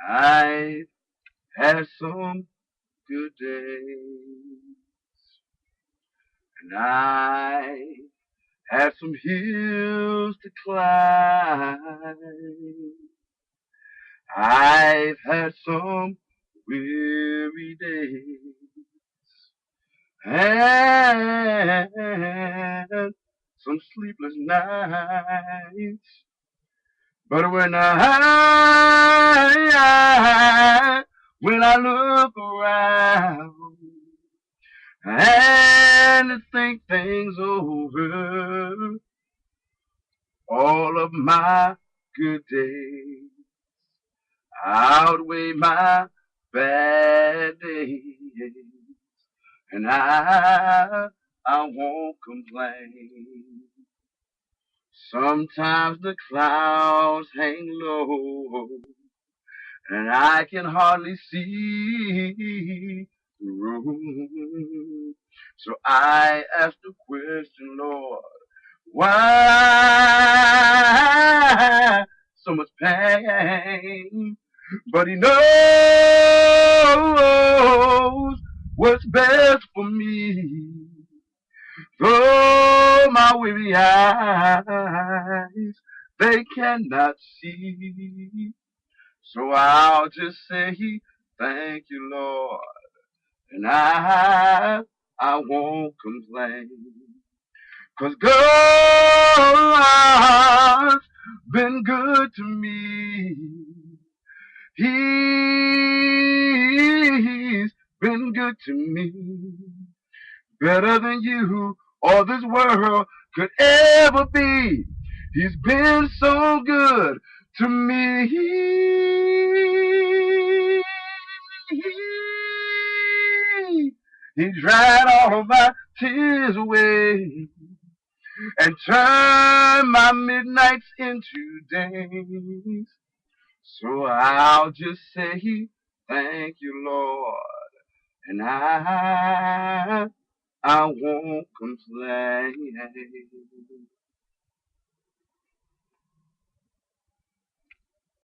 I've had some good days, and I had some hills to climb. I've had some weary days and some sleepless nights. But when I look around and think things over, all of my good days outweigh my bad days, and I won't complain. Sometimes the clouds hang low, and I can hardly see the road. So I ask the question, Lord, why so much pain? But He knows what's best for me. Though my weary eyes, they cannot see. So I'll just say, thank you, Lord, and I won't complain. 'Cause God's been good to me. He's been good to me. Better than you or this world could ever be. He's been so good to me. He dried all of my tears away and turned my midnights into days. So I'll just say, thank you, Lord, and I won't complain.